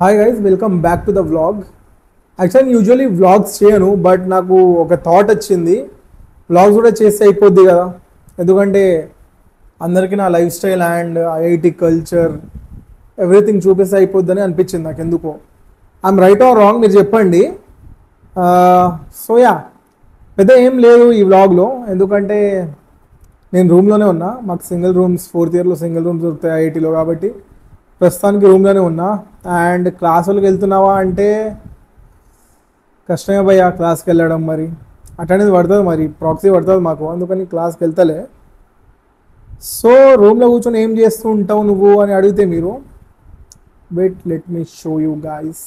Hi guys, welcome back to the vlog. Actually usually vlogs చేయను, but నాకు ఒక thought వచ్చింది, వ్లాగ్స్ కూడా చేస్తే అయిపోద్ది కదా. ఎందుకంటే అందరికీ నా life style and IIT culture everything చూపిస్తే అయిపోద్దని అనిపించింది నాకు. ఎందుకో ఐఎమ్ రైట్ ఆర్ రాంగ్ మీరు చెప్పండి. సో యా, పెద్ద ఏం లేదు ఈ వ్లాగ్లో, ఎందుకంటే నేను రూమ్లోనే ఉన్నా. మాకు సింగిల్ రూమ్స్, 4th ఇయర్లో సింగిల్ రూమ్స్ దొరుకుతాయి ఐఐటీలో, కాబట్టి ప్రస్తుతానికి రూమ్లోనే ఉన్నా. అండ్ క్లాసులకు వెళ్తున్నావా అంటే కష్టమే భయ్యా క్లాస్కి వెళ్ళడం. మరి అటెండెన్స్ పడుతుంది, మరి ప్రాక్సీ పడుతుంది మాకు, అందుకని క్లాస్కి వెళ్తలే. సో రూమ్లో కూర్చొని ఏం చేస్తూ ఉంటావు నువ్వు అని అడిగితే మీరు, wait let me show you guys.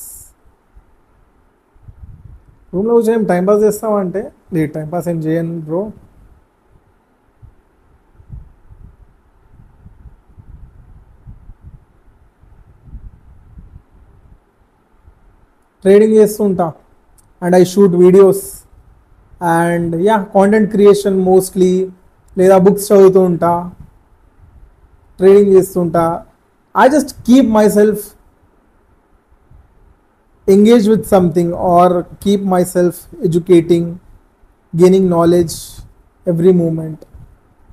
రూమ్లో కూర్చొని ఏం టైంపాస్ చేస్తావా అంటే, లేదు టైంపాస్ ఏం చేయను బ్రో. ట్రేడింగ్ చేస్తూ ఉంటా and I shoot videos and yeah content creation mostly, లేదా బుక్స్ చదువుతూ ఉంటా, ట్రేడింగ్ చేస్తుంటా. I just keep myself engage with something or keep myself educating, gaining knowledge every moment.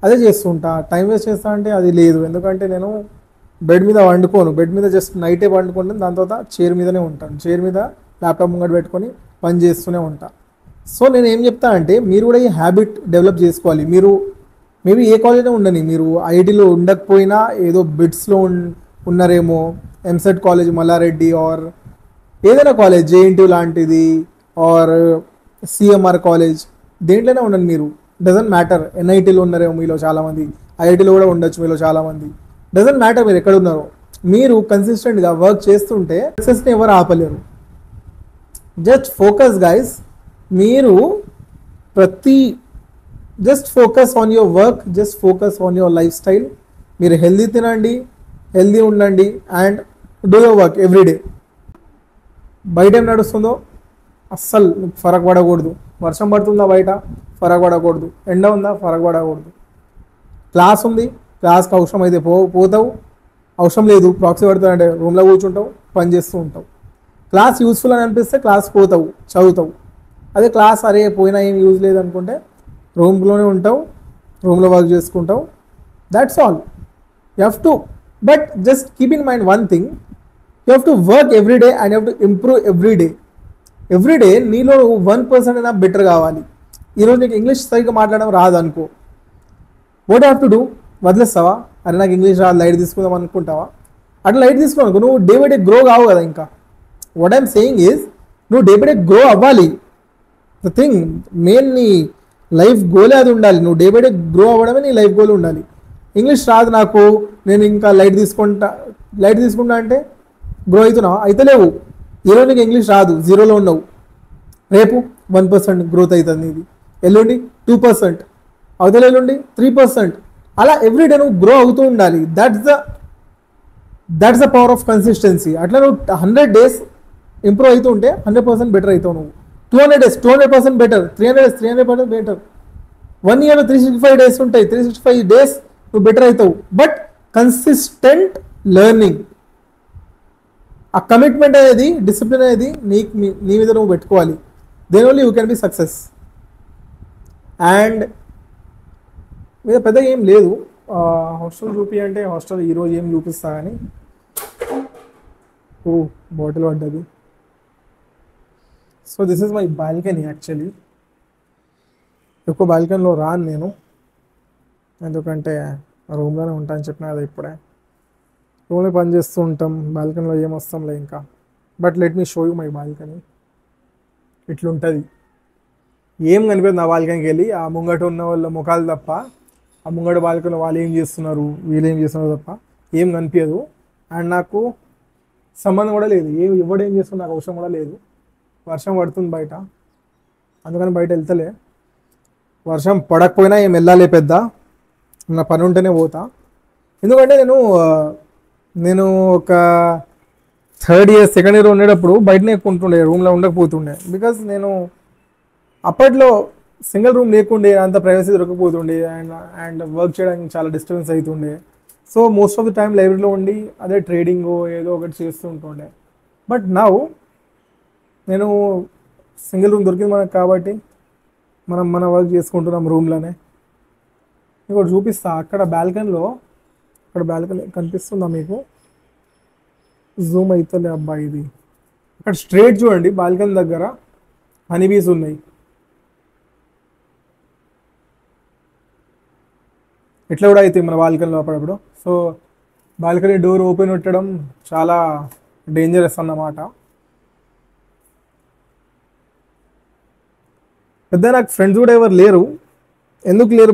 అదే చేస్తుంటా. టైం వేస్ట్ చేస్తా అంటే అది లేదు, ఎందుకంటే నేను బెడ్ మీద వండుకోను. బెడ్ మీద జస్ట్ నైటే వండుకుంటాను, దాని తర్వాత చైర్ మీదనే ఉంటాను. చైర్ మీద ల్యాప్టాప్ ముంగట పెట్టుకొని పని చేస్తూనే ఉంటా. సో నేను ఏం చెప్తా అంటే, మీరు కూడా ఈ హ్యాబిట్ డెవలప్ చేసుకోవాలి. మీరు మేబీ ఏ కాలేజ్లో ఉండని, మీరు ఐఐటీలో ఉండకపోయినా ఏదో బిట్స్లో ఉన్నారేమో, ఎంసెట్ కాలేజ్ మల్లారెడ్డి ఆర్ ఏదైనా కాలేజ్, జేఎన్టీ లాంటిది ఆర్ సిఎంఆర్ కాలేజ్, దేంట్లోనే ఉండండి మీరు. Doesn't matter. ఎన్ఐటీలో ఉన్నారేమో మీలో చాలామంది, ఐఐటీలో కూడా ఉండొచ్చు మీలో చాలామంది. డజంట్ మ్యాటర్ మీరు ఎక్కడ ఉన్నారో, మీరు కన్సిస్టెంట్గా వర్క్ చేస్తుంటే సక్సెస్ని ఎవరు ఆపలేరు. Just focus guys. మీరు just focus on your work, just focus on your life style. మీరు హెల్దీ తినండి, హెల్దీ ఉండండి and do your work everyday. బయట ఏం నడుస్తుందో అస్సలు ఫరక్ పడకూడదు. వర్షం పడుతుందా బయట, ఫరక్ పడకూడదు. ఎండ ఉందా, ఫరక్ పడకూడదు. క్లాస్ ఉంది, క్లాస్కి అవసరం అయితే పోతావు, అవసరం లేదు ప్రాక్సీ పడుతుందంటే రూమ్లో కూర్చుంటావు, పని చేస్తూ ఉంటావు. క్లాస్ యూస్ఫుల్ అని అనిపిస్తే క్లాస్ పోతావు, చదువుతావు. అదే క్లాస్ అరే పోయినా ఏం యూజ్ లేదు అనుకుంటే రూమ్లోనే ఉంటావు, రూమ్లో వర్క్ చేసుకుంటావు. That's all you have to. But just keep in mind one thing, you have to work every day and you have to improve every day. Every day నీలో 1% అయినా బెటర్ కావాలి. ఈరోజు నీకు ఇంగ్లీష్ సరిగ్గా మాట్లాడడం రాదు అనుకో, వాట్ హ్యావ్ టు డూ? వదిలేస్తావా? అరే నాకు ఇంగ్లీష్ రాదు, లైట్ తీసుకుందాం అనుకుంటావా? అట్లా లైట్ తీసుకోనుకో, నువ్వు డే బై డే గ్రో కావు కదా. ఇంకా వాట్ ఐఎమ్ సేయింగ్ ఈజ్, నువ్వు డే బై డే గ్రో అవ్వాలి. ద థింగ్ మెయిన్, నీ లైఫ్ గోలే అది ఉండాలి. నువ్వు డే బై డే గ్రో అవ్వడమే నీ లైఫ్ గోల్ ఉండాలి. ఇంగ్లీష్ రాదు నాకు, నేను ఇంకా లైట్ తీసుకుంటా అంటే గ్రో అవుతున్నావా? అయితే లేవు. ఈరోజు నీకు ఇంగ్లీష్ రాదు, 0లో ఉన్నావు. రేపు 1% గ్రోత్ అవుతుంది ఇది, ఎల్లుండి 2%, అవతల ఎల్లుండి 3%. అలా ఎవ్రీడే నువ్వు గ్రో అవుతూ ఉండాలి. That's the power of consistency. అట్లా నువ్వు 100 days ఇంప్రూవ్ అవుతూ ఉంటే 100% బెటర్ అవుతావు. నువ్వు 200 days 200% better, 300 days 300% better. 1 year 365 days ఉంటాయి, 365 days నువ్వు బెటర్ అవుతావు. బట్ కన్సిస్టెంట్ లెర్నింగ్, ఆ కమిట్మెంట్ అనేది, డిసిప్లిన్ అనేది నీ మీద నువ్వు పెట్టుకోవాలి. Then only you can be success. And మీద పెద్దగా ఏం లేదు. హాస్టల్ చూపి అంటే హాస్టల్ ఈరోజు ఏం చూపిస్తా కానీ, బాటిల్ పడ్డది. So this is my balcony. Actually ఎక్కువ బాల్కనీలో రాను నేను, ఎందుకంటే రూమ్లోనే ఉంటా అని చెప్పిన కదా ఇప్పుడే. రూమ్లో పని చేస్తూ ఉంటాం, బాల్కనీలో ఏం వస్తాంలే ఇంకా. But let me show you my balcony. ఇట్లుంటుంది, ఏం కనిపిస్తుంది నా బాల్కనీకి వెళ్ళి. ఆ ముంగట ఉన్న వాళ్ళ ముఖాలు తప్ప, ఆ ముంగట బాల్కనీలో వాళ్ళు ఏం చేస్తున్నారు, వీళ్ళు ఏం చేస్తున్నారు తప్ప ఏం కనిపించదు. అండ్ నాకు సంబంధం కూడా లేదు, ఎవడేం చేస్తున్నా నాకు అవసరం కూడా లేదు. వర్షం పడుతుంది బయట, అందుకని బయట వెళ్తలే. వర్షం పడకపోయినా ఏం వెళ్ళాలి, పెద్ద నా పని ఉంటేనే పోతా. ఎందుకంటే నేను ఒక 3rd year 2nd year ఉండేటప్పుడు బయటనే ఎక్కువ ఉంటుండే, రూమ్లో ఉండకపోతుండే. బికాజ్ నేను అప్పట్లో సింగిల్ రూమ్ లేకుండే, అంత ప్రైవసీ దొరకకపోతుండే అండ్ వర్క్ చేయడానికి చాలా డిస్టర్బెన్స్ అవుతుండే. So most of the time లైబ్రరీలో ఉండి అదే ట్రేడింగ్ ఏదో ఒకటి చేస్తూ ఉంటుండే. బట్ నౌ నేను సింగిల్ రూమ్ దొరికింది మనకు కాబట్టి మనం మన వర్క్ చేసుకుంటున్నాం రూమ్లోనే. ఇంకోటి చూపిస్తా, అక్కడ బాల్కనీలో, అక్కడ బాల్కనీ కనిపిస్తుందా మీకు? జూమ్ అవుతలే అబ్బా ఇది. అక్కడ స్ట్రేట్ చూడండి, బాల్కనీ దగ్గర హనీబీస్ ఉన్నాయి. ఇట్లా కూడా అవుతాయి మన బాల్కనీలో అప్పుడప్పుడు. సో బాల్కనీ డోర్ ఓపెన్ పెట్టడం చాలా డేంజరస్ అన్నమాట. పెద్ద నాకు ఫ్రెండ్స్ కూడా ఎవరు లేరు. ఎందుకు లేరు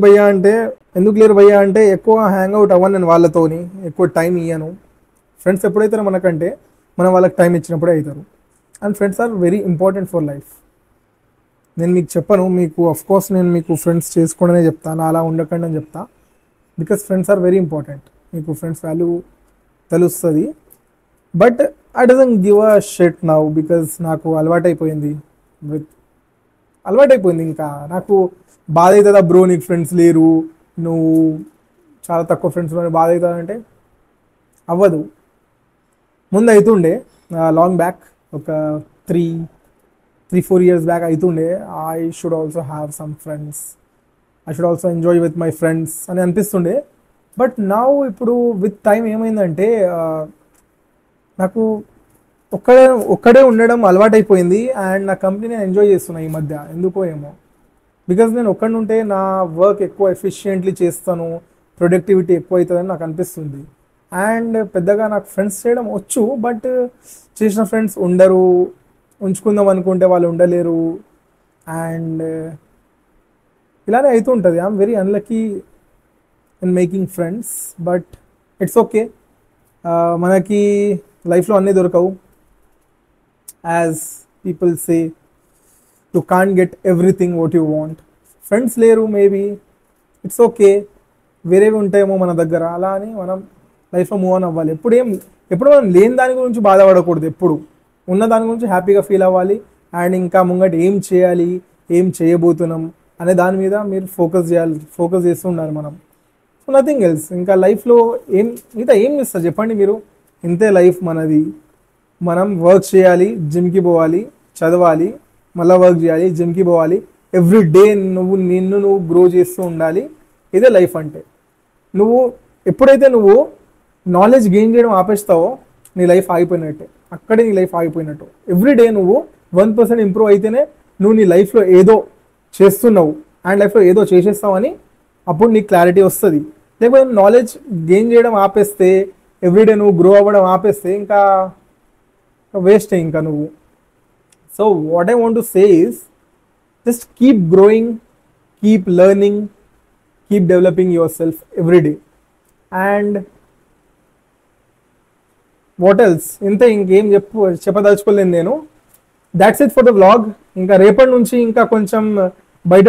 భయ్యా అంటే ఎక్కువ హ్యాంగ్ అవుట్ అవ్వను నేను వాళ్ళతోని, ఎక్కువ టైం ఇయ్యను. ఫ్రెండ్స్ ఎప్పుడైతే మనకంటే మనం వాళ్ళకి టైం ఇచ్చినప్పుడే అవుతారు. And friends are very important for life. నేను మీకు చెప్పను, మీకు కోర్స్ నేను మీకు ఫ్రెండ్స్ చేసుకోండి చెప్తాను, అలా ఉండకండి అని చెప్తా. Because friends are very important. మీకు ఫ్రెండ్స్ వాల్యూ తెలుస్తుంది. But I doesn't give a shit now because నాకు అలవాటైపోయింది. ఇంకా నాకు బాధ అవుతుందా బ్రో నీకు ఫ్రెండ్స్ లేరు, నువ్వు చాలా తక్కువ ఫ్రెండ్స్ ఉన్నారు, బాధ అవుతుందంటే అవ్వదు. ముందు అవుతుండే, లాంగ్ బ్యాక్, ఒక 3-4 years బ్యాక్ అవుతుండే. I should also have some friends, I should also enjoy with my friends అని అనిపిస్తుండే. బట్ నౌ ఇప్పుడు విత్ టైం ఏమైందంటే నాకు ఒక్కడే ఉండడం అలవాటైపోయింది. అండ్ నా కంపెనీ నేను ఎంజాయ్ చేస్తున్నా ఈ మధ్య, ఎందుకో ఏమో. బికాజ్ నేను ఒక్కడి ఉంటే నా వర్క్ ఎక్కువ ఎఫిషియెంట్లీ చేస్తాను, ప్రొడక్టివిటీ ఎక్కువ అవుతుందని నాకు అనిపిస్తుంది. అండ్ పెద్దగా నాకు ఫ్రెండ్స్ చేయడం వచ్చు, బట్ చేసిన ఫ్రెండ్స్ ఉండరు, ఉంచుకుందాం అనుకుంటే వాళ్ళు ఉండలేరు. అండ్ ఇలానే అవుతుంటుంది. I'm very unlucky in making friends, but it's okay. మనకి లైఫ్లో అన్నీ దొరకవు. As people say, you can't get everything what you want. Friends లేరు, మేబీ ఇట్స్ ఓకే, వేరేవి ఉంటాయేమో మన దగ్గర, అలా అని మనం లైఫ్లో మూవ్ ఆన్ అవ్వాలి. ఎప్పుడు మనం లేని దాని గురించి బాధపడకూడదు, ఎప్పుడు ఉన్న దాని గురించి హ్యాపీగా ఫీల్ అవ్వాలి. అండ్ ఇంకా ముంగట ఏం చేయాలి, ఏం చేయబోతున్నాం అనే దాని మీద మీరు ఫోకస్ చేస్తూ ఉండాలి మనం. So nothing else. ఇంకా లైఫ్లో ఏం ఇస్తారు చెప్పండి మీరు? ఇంతే లైఫ్ మనది. మనం వర్క్ చేయాలి, జిమ్కి పోవాలి, చదవాలి, మళ్ళీ వర్క్ చేయాలి, జిమ్కి పోవాలి. ఎవ్రీ డే నిన్ను గ్రో చేస్తూ ఉండాలి. ఇదే లైఫ్ అంటే. ఎప్పుడైతే నువ్వు నాలెడ్జ్ గెయిన్ చేయడం ఆపేస్తావో నీ లైఫ్ ఆగిపోయినట్టే, అక్కడే నీ లైఫ్ ఆగిపోయినట్టు. ఎవ్రీ డే నువ్వు 1% ఇంప్రూవ్ అయితేనే నువ్వు నీ లైఫ్లో ఏదో చేస్తున్నావు అండ్ లైఫ్లో ఏదో చేసేస్తావని అప్పుడు నీకు క్లారిటీ వస్తుంది. లేకపోతే నాలెడ్జ్ గెయిన్ చేయడం ఆపేస్తే, ఎవ్రీడే నువ్వు గ్రో అవ్వడం ఆపేస్తే ఇంకా వేస్ట్ ఇంకా నువ్వు. So what I want to say is, just keep growing, keep learning, keep developing your self every day. And what else, ఇంతే, ఇంకేం చెప్పదలుచుకోలేను నేను. That's it for the vlog. ఇంకా రేపటి నుంచి ఇంకా కొంచెం బయట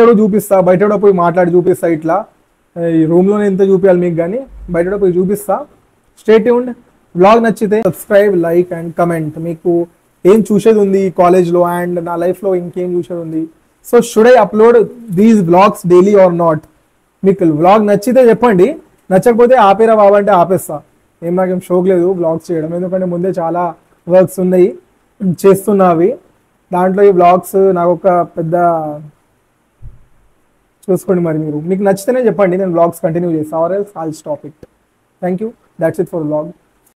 కూడా పోయి మాట్లాడి చూపిస్తా. ఇట్లా ఈ రూమ్లోనే ఎంత చూపించాలి మీకు, కానీ బయట కూడా పోయి చూపిస్తా. Stay tuned. వ్లాగ్ నచ్చితే సబ్స్క్రైబ్, లైక్ అండ్ కమెంట్. మీకు ఏం చూసేది ఉంది కాలేజ్లో అండ్ నా లైఫ్లో ఇంకేం చూసేది ఉంది. So should I upload these vlogs daily or not? మీకు వ్లాగ్ నచ్చితే చెప్పండి, నచ్చకపోతే ఆపేరా బాబా అంటే ఆపేస్తా. నాకేం షోక్ లేదు వ్లాగ్స్ చేయడం, ఎందుకంటే ముందే చాలా వర్క్స్ ఉన్నాయి చేస్తున్నవి. దాంట్లో ఈ వ్లాగ్స్ నాకు ఒక పెద్ద, చూసుకోండి మరి మీకు నచ్చితేనే చెప్పండి, నేను వ్లాగ్స్ కంటిన్యూ చేస్తాను, or else I'll stop it. Thank you. That's it for vlog.